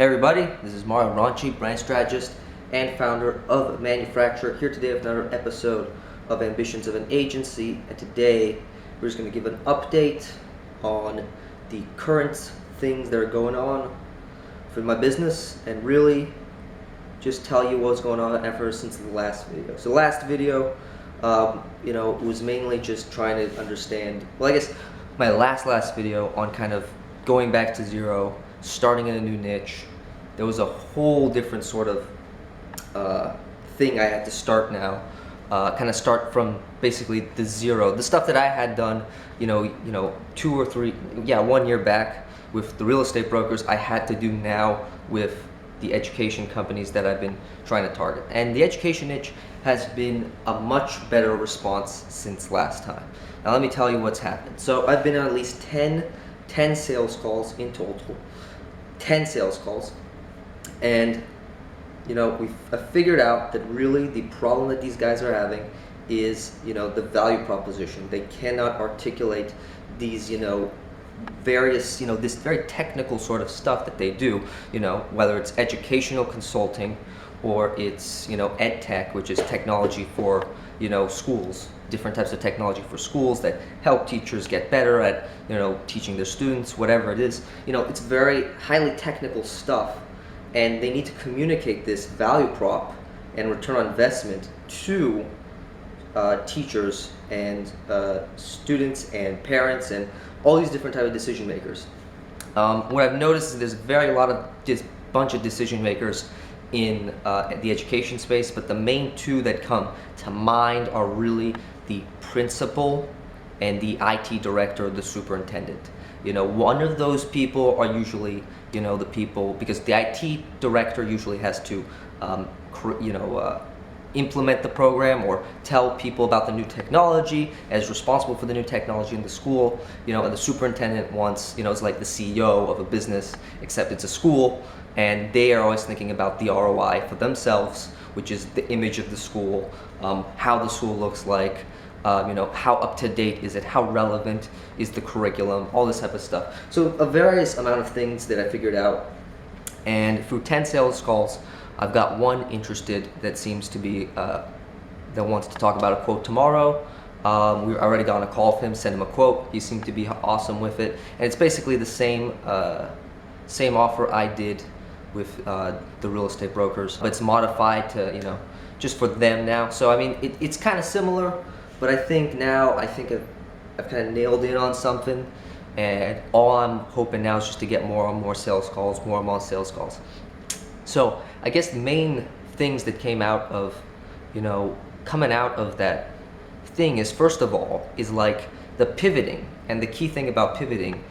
Hey everybody, this is Mario Ranchi, brand strategist and founder of Manufacturer, here today with another episode of Ambitions of an Agency. And today we're just going to give an update on the current things that are going on for my business and really just tell you what's going on ever since the last video. So last video, it was mainly just trying to understand, well, I guess my last video on kind of going back to zero, starting in a new niche. There was a whole different sort of thing I had to start now, kind of start from basically the zero. The stuff that I had done, 1 year back with the real estate brokers, I had to do now with the education companies that I've been trying to target. And the education niche has been a much better response since last time. Now let me tell you what's happened. So I've been on at least 10 sales calls in total. 10 sales calls. And I figured out that really the problem that these guys are having is the value proposition. They cannot articulate these various this very technical sort of stuff that they do, whether it's educational consulting or it's ed tech, which is technology for schools, different types of technology for schools that help teachers get better at teaching their students, whatever it is. It's very highly technical stuff, and they need to communicate this value prop and return on investment to teachers and students and parents and all these different type of decision makers. What I've noticed is there's a bunch of decision makers in the education space, but the main two that come to mind are really the principal and the IT director, the superintendent. One of those people are usually the people, because the IT director usually has to implement the program or tell people about the new technology, as responsible for the new technology in the school, and the superintendent is like the CEO of a business, except it's a school, and they are always thinking about the ROI for themselves, which is the image of the school, how the school looks like, how up to date is it, how relevant is the curriculum, all this type of stuff. So a various amount of things that I figured out, and through 10 sales calls, I've got one interested that seems to be, that wants to talk about a quote tomorrow. We already got on a call with him, sent him a quote. He seemed to be awesome with it. And it's basically the same offer I did with the real estate brokers, but it's modified to, just for them now. So I mean, it's kind of similar, but I think I've kind of nailed in on something, and all I'm hoping now is just to get more and more sales calls, more and more sales calls. So I guess the main things that came out of, coming out of that thing is, first of all, is like the pivoting. And the key thing about pivoting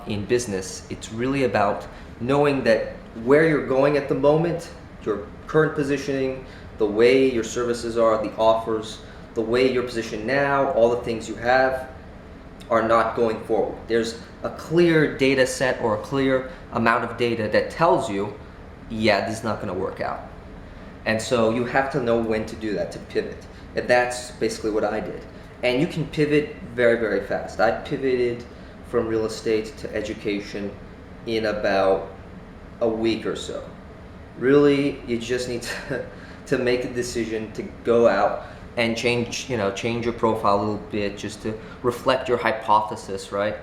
in business, it's really about knowing that where you're going at the moment, your current positioning, the way your services are, the offers, the way you're positioned now, all the things you have are not going forward. There's a clear data set or a clear amount of data that tells you, yeah, this is not going to work out. And so you have to know when to do that, to pivot. And that's basically what I did. And you can pivot very, very fast. I pivoted from real estate to education in about a week or so. Really, you just need to make a decision to go out and change your profile a little bit, just to reflect your hypothesis, right?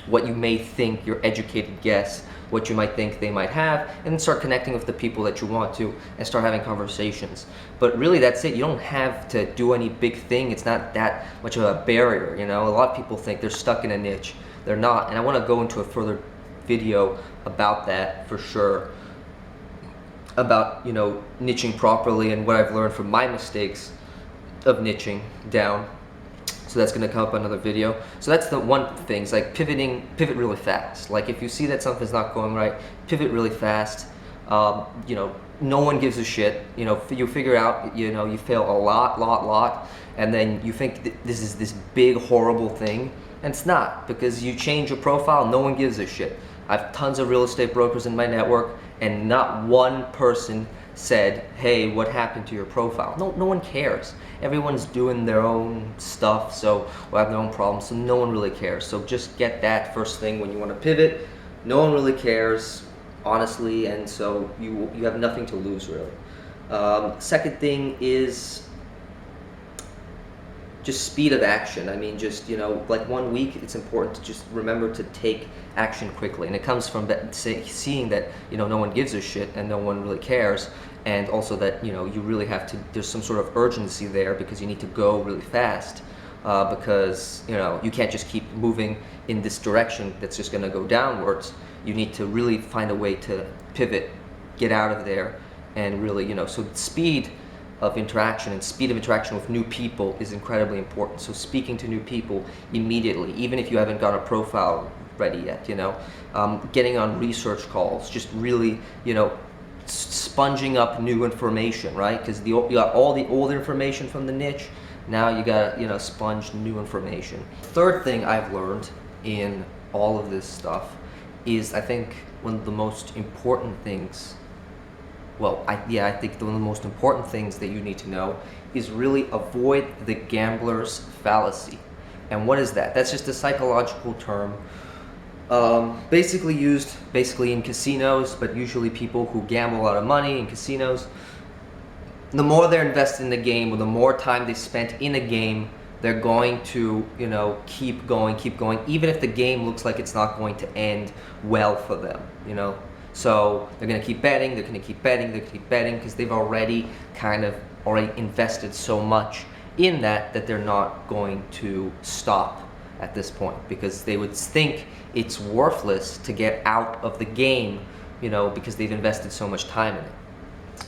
What you may think, your educated guess, what you might think they might have, and then start connecting with the people that you want to and start having conversations. But really, that's it. You don't have to do any big thing. It's not that much of a barrier. A lot of people think they're stuck in a niche. They're not, and I want to go into a further video about that for sure, about niching properly and what I've learned from my mistakes of niching down. So that's going to come up in another video. So that's the one thing, it's like pivot really fast. Like if you see that something's not going right, pivot really fast. No one gives a shit. You figure out, you fail a lot, and then you think this is this big horrible thing, and it's not, because you change your profile, no one gives a shit. I have tons of real estate brokers in my network, and not one person said, hey, what happened to your profile? No one cares. Everyone's doing their own stuff, so or have their own problems, so no one really cares. So just get that first thing when you want to pivot. No one really cares. honestly, and so you have nothing to lose really. Second thing is just speed of action. I mean, just, like 1 week, it's important to just remember to take action quickly. And it comes from seeing that, no one gives a shit and no one really cares. And also that, you really have to, there's some sort of urgency there because you need to go really fast. Because, you can't just keep moving in this direction that's just going to go downwards. You need to really find a way to pivot, get out of there, and really, so speed of interaction and speed of interaction with new people is incredibly important. So speaking to new people immediately, even if you haven't got a profile ready yet, getting on research calls, just really, sponging up new information, right? Because you got all the old information from the niche, now you gotta, sponge new information. Third thing I've learned in all of this stuff is, I think, one of the most important things, I think one of the most important things that you need to know is really avoid the gambler's fallacy. And what is that? That's just a psychological term, basically used in casinos, but usually people who gamble a lot of money in casinos, the more they're invested in the game, or the more time they spent in a game, they're going to, keep going, even if the game looks like it's not going to end well for them, So they're going to keep betting, because they've already invested so much in that they're not going to stop at this point, because they would think it's worthless to get out of the game, because they've invested so much time in it.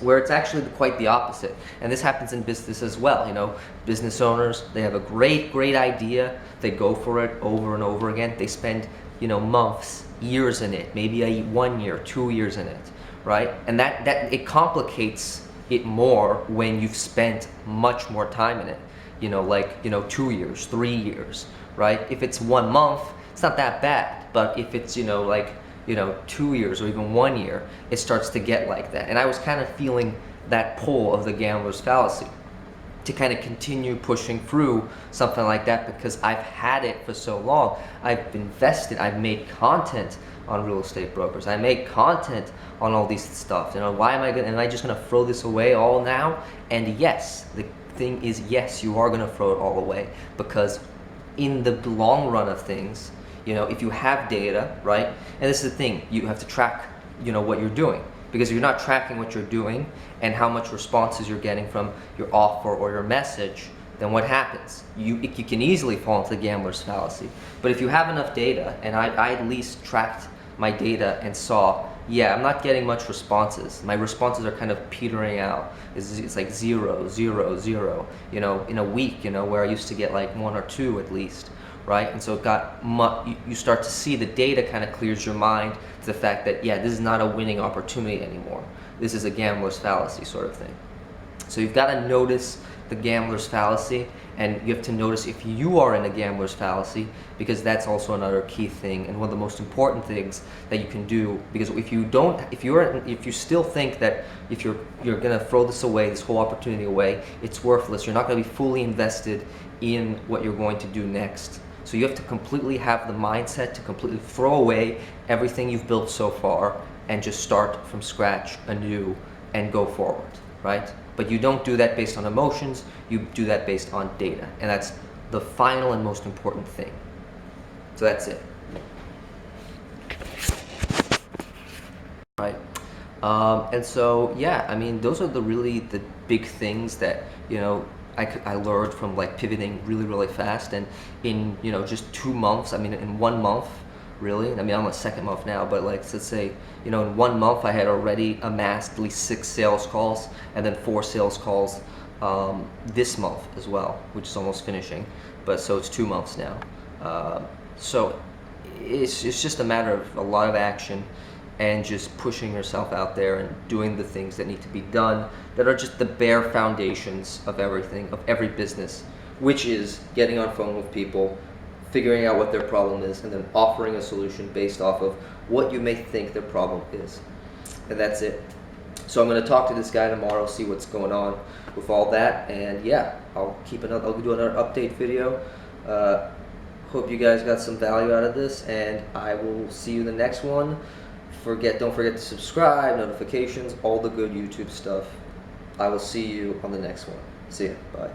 Where it's actually quite the opposite. And this happens in business as well. Business owners, they have a great idea, they go for it over and over again, they spend, months, years in it, maybe 1 year, 2 years in it, right? And that it complicates it more when you've spent much more time in it, 2 years, 3 years, right? If it's 1 month, it's not that bad. But if it's, 2 years or even 1 year, it starts to get like that. And I was kind of feeling that pull of the gambler's fallacy to kind of continue pushing through something like that, because I've had it for so long. I've invested, I've made content on real estate brokers, I make content on all these stuff. Am I just gonna throw this away all now? And yes, the thing is, yes, you are gonna throw it all away, because in the long run of things, if you have data, right? And this is the thing, you have to track, what you're doing. Because if you're not tracking what you're doing and how much responses you're getting from your offer or your message, then what happens? You can easily fall into the gambler's fallacy. But if you have enough data, and I at least tracked my data and saw, I'm not getting much responses. My responses are kind of petering out. It's like 0, 0, 0, in a week, where I used to get like 1 or 2 at least. Right? And so you start to see the data kind of clears your mind to the fact that, this is not a winning opportunity anymore. This is a gambler's fallacy sort of thing. So you've got to notice the gambler's fallacy, and you have to notice if you are in a gambler's fallacy, because that's also another key thing and one of the most important things that you can do. Because if you still think that if you're gonna throw this away, this whole opportunity away, it's worthless, you're not gonna be fully invested in what you're going to do next. So you have to completely have the mindset to completely throw away everything you've built so far and just start from scratch anew and go forward, right? But you don't do that based on emotions, you do that based on data. And that's the final and most important thing. So that's it. Right. And so, those are the big things that, I learned from pivoting really fast, and in just 2 months, in 1 month really, I'm on my second month now, but let's say in 1 month I had already amassed at least 6 sales calls, and then 4 sales calls this month as well, which is almost finishing, but so it's 2 months now. So it's just a matter of a lot of action and just pushing yourself out there and doing the things that need to be done that are just the bare foundations of everything, of every business, which is getting on phone with people, figuring out what their problem is, and then offering a solution based off of what you may think their problem is. And that's it. So I'm going to talk to this guy tomorrow, see what's going on with all that, and I'll do another update video. Hope you guys got some value out of this, and I will see you in the next one. don't forget to subscribe, notifications, all the good YouTube stuff. I will see you on the next one. See ya. Bye.